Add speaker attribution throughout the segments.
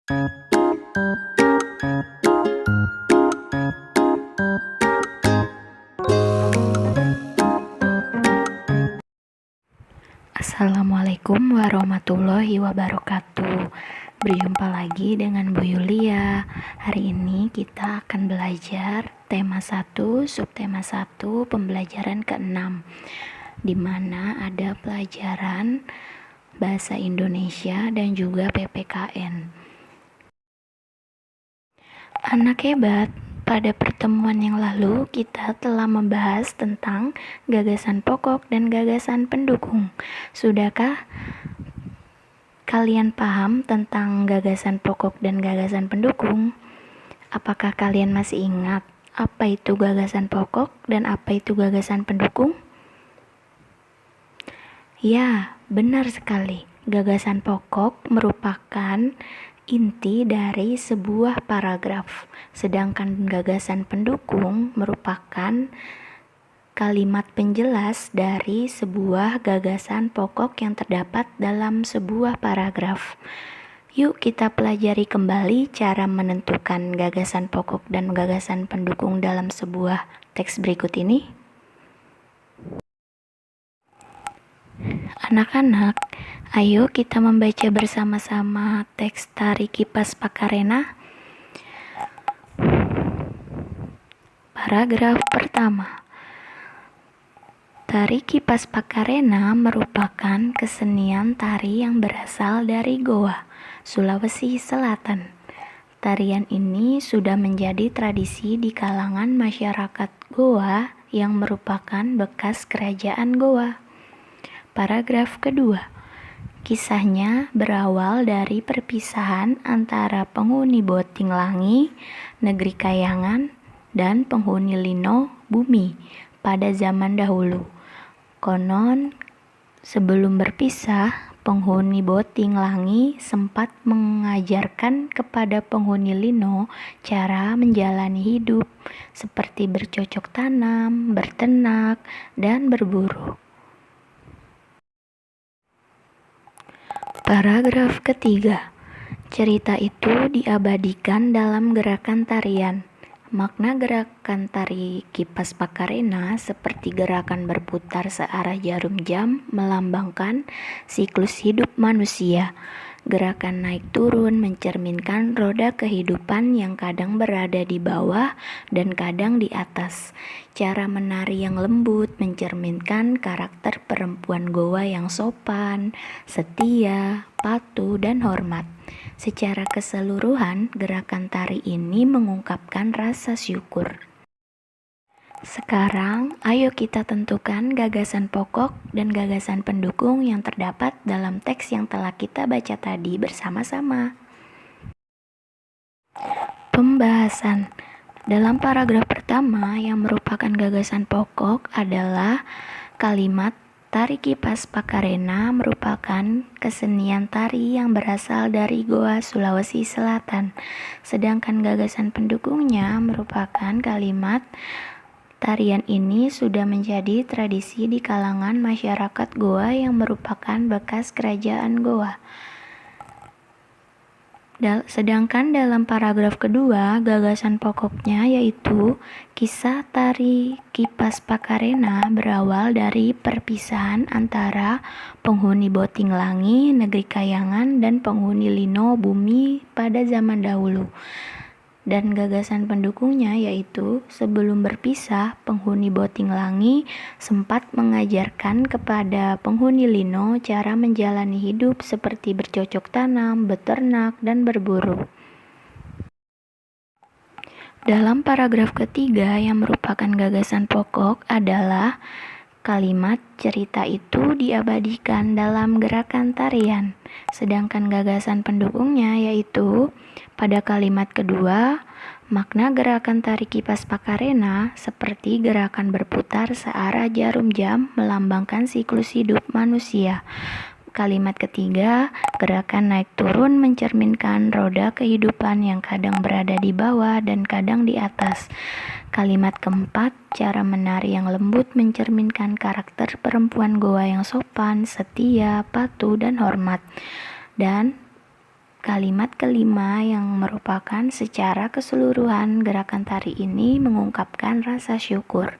Speaker 1: Assalamualaikum warahmatullahi wabarakatuh. Berjumpa lagi dengan Bu Yulia. Hari ini kita akan belajar tema 1, subtema 1, pembelajaran ke-6, di mana ada pelajaran bahasa Indonesia dan juga PPKN. Anak hebat, pada pertemuan yang lalu kita telah membahas tentang gagasan pokok dan gagasan pendukung. Sudahkah kalian paham tentang gagasan pokok dan gagasan pendukung? Apakah kalian masih ingat apa itu gagasan pokok dan apa itu gagasan pendukung? Ya, benar sekali. Gagasan pokok merupakan inti dari sebuah paragraf, sedangkan gagasan pendukung merupakan kalimat penjelas dari sebuah gagasan pokok yang terdapat dalam sebuah paragraf. Yuk kita pelajari kembali cara menentukan gagasan pokok dan gagasan pendukung dalam sebuah teks berikut ini. Anak-anak, ayo kita membaca bersama-sama teks Tari Kipas Pakarena. Paragraf pertama. Tari Kipas Pakarena merupakan kesenian tari yang berasal dari Goa, Sulawesi Selatan. Tarian ini sudah menjadi tradisi di kalangan masyarakat Goa yang merupakan bekas kerajaan Goa. Paragraf kedua. Kisahnya berawal dari perpisahan antara penghuni Boting Langi, negeri Kayangan, dan penghuni Lino, bumi, pada zaman dahulu. Konon, sebelum berpisah, penghuni Boting Langi sempat mengajarkan kepada penghuni Lino cara menjalani hidup, seperti bercocok tanam, berternak, dan berburu. Paragraf ketiga. Cerita itu diabadikan dalam gerakan tarian. Makna gerakan tari Kipas Pakarena seperti gerakan berputar searah jarum jam melambangkan siklus hidup manusia. Gerakan naik turun mencerminkan roda kehidupan yang kadang berada di bawah dan kadang di atas. Cara menari yang lembut mencerminkan karakter perempuan Goa yang sopan, setia, patuh, dan hormat. Secara keseluruhan, gerakan tari ini mengungkapkan rasa syukur. Sekarang, ayo kita tentukan gagasan pokok dan gagasan pendukung yang terdapat dalam teks yang telah kita baca tadi bersama-sama. Pembahasan. Dalam paragraf pertama yang merupakan gagasan pokok adalah kalimat Tari Kipas Pakarena merupakan kesenian tari yang berasal dari Goa, Sulawesi Selatan. Sedangkan gagasan pendukungnya merupakan kalimat tarian ini sudah menjadi tradisi di kalangan masyarakat Goa yang merupakan bekas kerajaan Goa. Sedangkan dalam paragraf kedua, gagasan pokoknya yaitu kisah Tari Kipas Pakarena berawal dari perpisahan antara penghuni Boting Langi, negeri Kayangan, dan penghuni Lino, bumi, pada zaman dahulu. Dan gagasan pendukungnya yaitu sebelum berpisah, penghuni Boting Langi sempat mengajarkan kepada penghuni Lino cara menjalani hidup seperti bercocok tanam, beternak, dan berburu. Dalam paragraf ketiga yang merupakan gagasan pokok adalah kalimat cerita itu diabadikan dalam gerakan tarian. Sedangkan gagasan pendukungnya yaitu pada kalimat kedua, makna gerakan Tari Kipas Pakarena seperti gerakan berputar searah jarum jam melambangkan siklus hidup manusia. Kalimat ketiga, gerakan naik turun mencerminkan roda kehidupan yang kadang berada di bawah dan kadang di atas. Kalimat keempat, cara menari yang lembut mencerminkan karakter perempuan Goa yang sopan, setia, patuh, dan hormat. Dan Kalimat kelima yang merupakan secara keseluruhan gerakan tari ini mengungkapkan rasa syukur.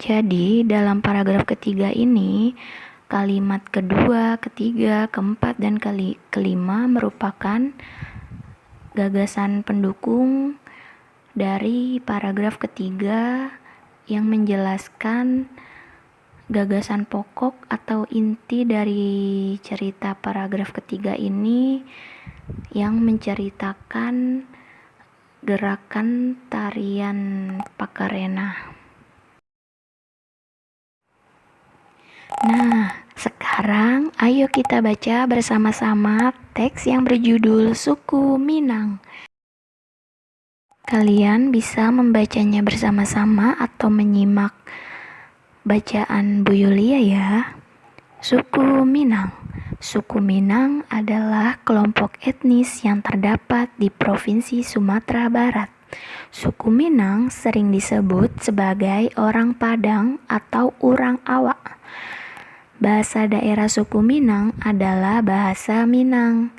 Speaker 1: Jadi dalam paragraf ketiga ini, kalimat kedua, ketiga, keempat, dan kelima merupakan gagasan pendukung dari paragraf ketiga yang menjelaskan gagasan pokok atau inti dari cerita paragraf ketiga ini yang menceritakan gerakan tarian Pakarena. Nah, sekarang ayo kita baca bersama-sama teks yang berjudul Suku Minang. Kalian bisa membacanya bersama-sama atau menyimak bacaan Bu Yulia ya. Suku Minang. Suku Minang adalah kelompok etnis yang terdapat di Provinsi Sumatera Barat. Suku Minang sering disebut sebagai orang Padang atau orang Awak. Bahasa daerah suku Minang adalah bahasa Minang.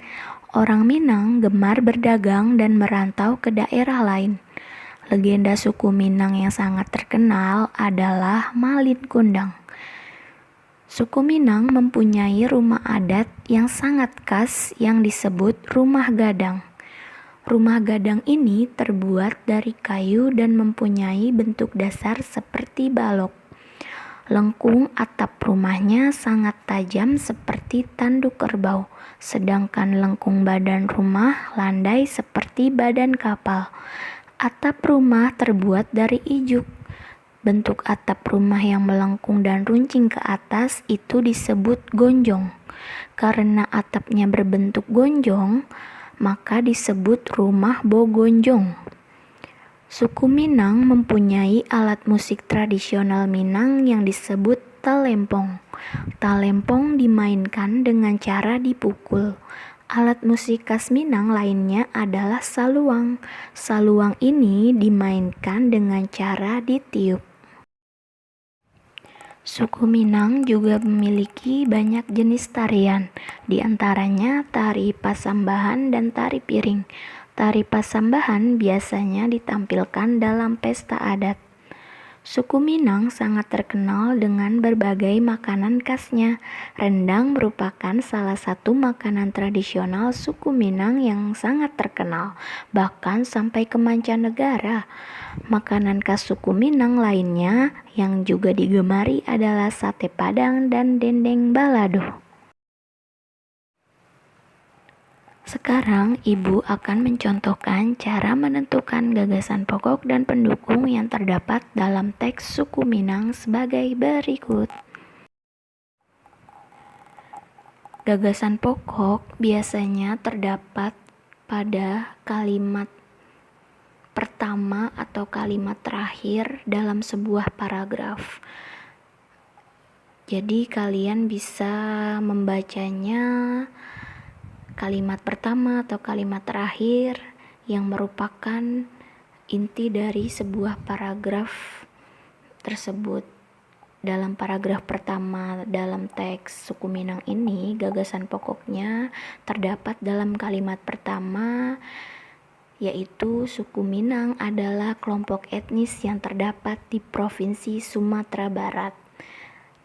Speaker 1: Orang Minang gemar berdagang dan merantau ke daerah lain. Legenda suku Minang yang sangat terkenal adalah Malin Kundang. Suku Minang mempunyai rumah adat yang sangat khas yang disebut rumah gadang. Rumah gadang ini terbuat dari kayu dan mempunyai bentuk dasar seperti balok. Lengkung atap rumahnya sangat tajam seperti tanduk kerbau, sedangkan lengkung badan rumah landai seperti badan kapal. Atap rumah terbuat dari ijuk. Bentuk atap rumah yang melengkung dan runcing ke atas itu disebut gonjong. Karena atapnya berbentuk gonjong, maka disebut rumah bogonjong. Suku Minang mempunyai alat musik tradisional Minang yang disebut talempong. Talempong dimainkan dengan cara dipukul. Alat musik khas Minang lainnya adalah saluang. Saluang ini dimainkan dengan cara ditiup. Suku Minang juga memiliki banyak jenis tarian, di antaranya tari pasambahan dan tari piring. Tari pasambahan biasanya ditampilkan dalam pesta adat. Suku Minang sangat terkenal dengan berbagai makanan khasnya. Rendang merupakan salah satu makanan tradisional suku Minang yang sangat terkenal, bahkan sampai ke mancanegara. Makanan khas suku Minang lainnya yang juga digemari adalah sate Padang dan dendeng balado. Sekarang, Ibu akan mencontohkan cara menentukan gagasan pokok dan pendukung yang terdapat dalam teks suku Minang sebagai berikut. Gagasan pokok biasanya terdapat pada kalimat pertama atau kalimat terakhir dalam sebuah paragraf. Jadi, kalian bisa membacanya kalimat pertama atau kalimat terakhir yang merupakan inti dari sebuah paragraf tersebut. Dalam paragraf pertama dalam teks suku Minang ini, gagasan pokoknya terdapat dalam kalimat pertama, yaitu suku Minang adalah kelompok etnis yang terdapat di Provinsi Sumatera Barat.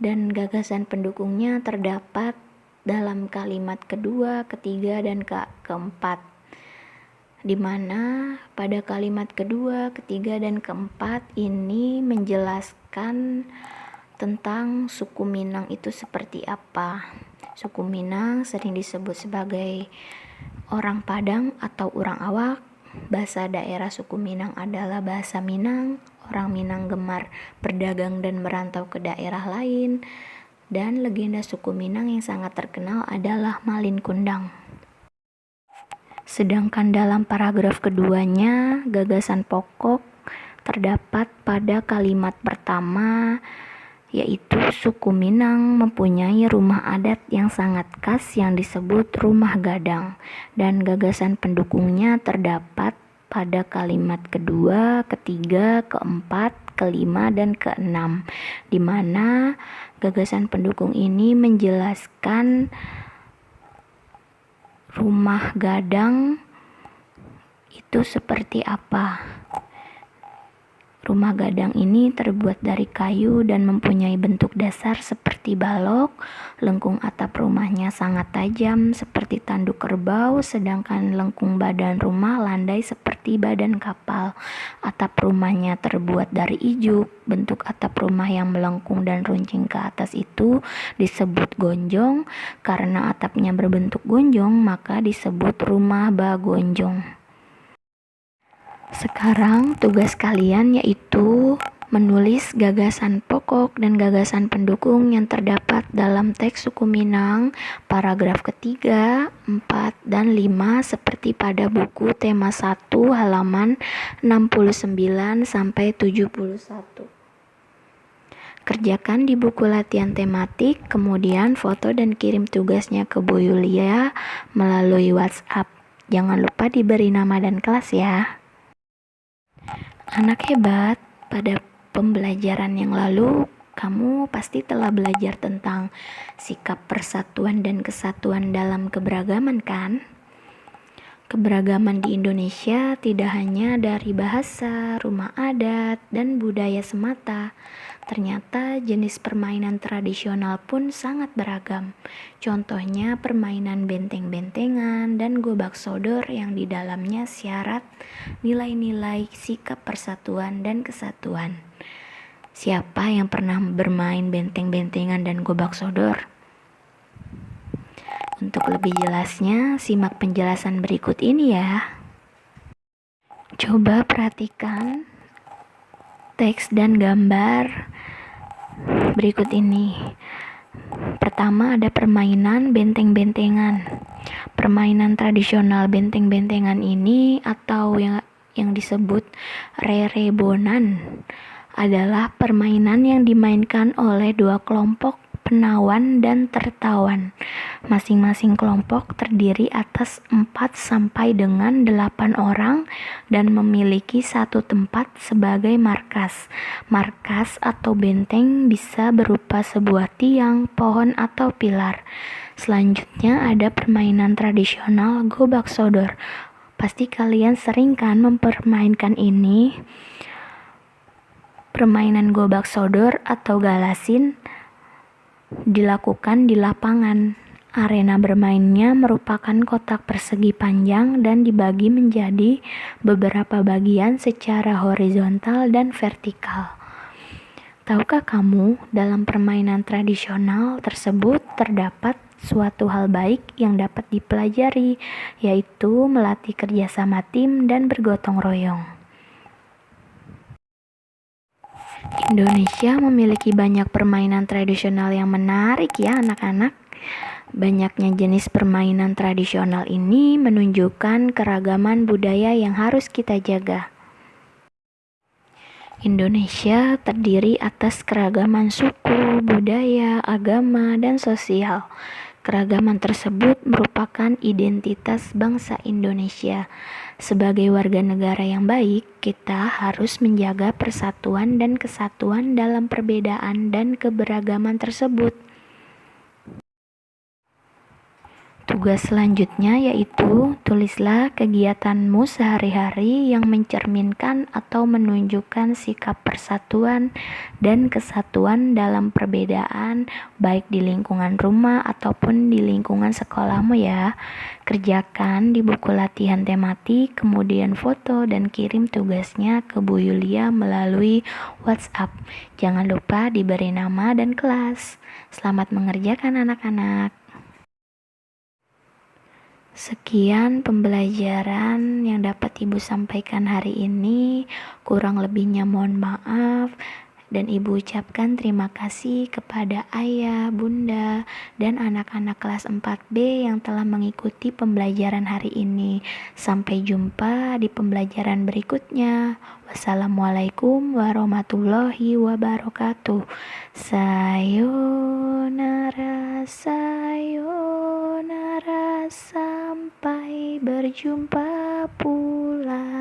Speaker 1: Dan gagasan pendukungnya terdapat dalam kalimat kedua, ketiga, dan keempat, di mana pada kalimat kedua, ketiga, dan keempat ini menjelaskan tentang suku Minang itu seperti apa. Suku Minang sering disebut sebagai orang Padang atau orang Awak. Bahasa daerah suku Minang adalah bahasa Minang. Orang Minang gemar berdagang dan merantau ke daerah lain. Dan legenda suku Minang yang sangat terkenal adalah Malin Kundang. Sedangkan dalam paragraf keduanya, gagasan pokok terdapat pada kalimat pertama, yaitu suku Minang mempunyai rumah adat yang sangat khas yang disebut rumah gadang. Dan gagasan pendukungnya terdapat pada kalimat kedua, ketiga, keempat, kelima, dan keenam, di mana gagasan pendukung ini menjelaskan Rumah gadang itu seperti apa? Rumah gadang ini terbuat dari kayu dan mempunyai bentuk dasar seperti balok. Lengkung atap rumahnya sangat tajam seperti tanduk kerbau, sedangkan lengkung badan rumah landai seperti badan kapal. Atap rumahnya terbuat dari ijuk. Bentuk atap rumah yang melengkung dan runcing ke atas itu disebut gonjong. Karena atapnya berbentuk gonjong, maka disebut rumah bagonjong. Sekarang tugas kalian yaitu menulis gagasan pokok dan gagasan pendukung yang terdapat dalam teks suku Minang paragraf ketiga, 4, dan 5 seperti pada buku tema 1 halaman 69 sampai 71. Kerjakan di buku latihan tematik, kemudian foto dan kirim tugasnya ke Bu Yulia melalui WhatsApp. Jangan lupa diberi nama dan kelas ya. Anak hebat, pada pembelajaran yang lalu kamu pasti telah belajar tentang sikap persatuan dan kesatuan dalam keberagaman kan? Keberagaman di Indonesia tidak hanya dari bahasa, rumah adat, dan budaya semata. Ternyata jenis permainan tradisional pun sangat beragam. Contohnya permainan benteng-bentengan dan gobak sodor yang di dalamnya syarat nilai-nilai sikap persatuan dan kesatuan. Siapa yang pernah bermain benteng-bentengan dan gobak sodor? Untuk lebih jelasnya, simak penjelasan berikut ini ya. Coba perhatikan teks dan gambar berikut ini. Pertama ada permainan benteng-bentengan. Permainan tradisional benteng-bentengan ini atau yang disebut rerebonan adalah permainan yang dimainkan oleh dua kelompok penawan dan tertawan. Masing-masing kelompok terdiri atas 4 sampai dengan 8 orang dan memiliki satu tempat sebagai markas. Markas atau benteng bisa berupa sebuah tiang, pohon, atau pilar. Selanjutnya ada permainan tradisional gobak sodor. Pasti kalian sering kan mempermainkan ini. Permainan gobak sodor atau galasin dilakukan di lapangan. Arena bermainnya merupakan kotak persegi panjang dan dibagi menjadi beberapa bagian secara horizontal dan vertikal. Tahukah kamu, dalam permainan tradisional tersebut terdapat suatu hal baik yang dapat dipelajari, yaitu melatih kerjasama tim dan bergotong royong. Indonesia memiliki banyak permainan tradisional yang menarik ya anak-anak. Banyaknya jenis permainan tradisional ini menunjukkan keragaman budaya yang harus kita jaga. Indonesia terdiri atas keragaman suku, budaya, agama, dan sosial. Keragaman tersebut merupakan identitas bangsa Indonesia. Sebagai warga negara yang baik, kita harus menjaga persatuan dan kesatuan dalam perbedaan dan keberagaman tersebut. Tugas selanjutnya yaitu tulislah kegiatanmu sehari-hari yang mencerminkan atau menunjukkan sikap persatuan dan kesatuan dalam perbedaan baik di lingkungan rumah ataupun di lingkungan sekolahmu ya. Kerjakan di buku latihan tematik, kemudian foto dan kirim tugasnya ke Bu Yulia melalui WhatsApp. Jangan lupa diberi nama dan kelas. Selamat mengerjakan anak-anak. Sekian pembelajaran yang dapat Ibu sampaikan hari ini. Kurang lebihnya mohon maaf. Dan Ibu ucapkan terima kasih kepada ayah, bunda, dan anak-anak kelas 4B yang telah mengikuti pembelajaran hari ini. Sampai jumpa di pembelajaran berikutnya. Wassalamualaikum warahmatullahi wabarakatuh. Sayonara, sayonara, sampai berjumpa pulang.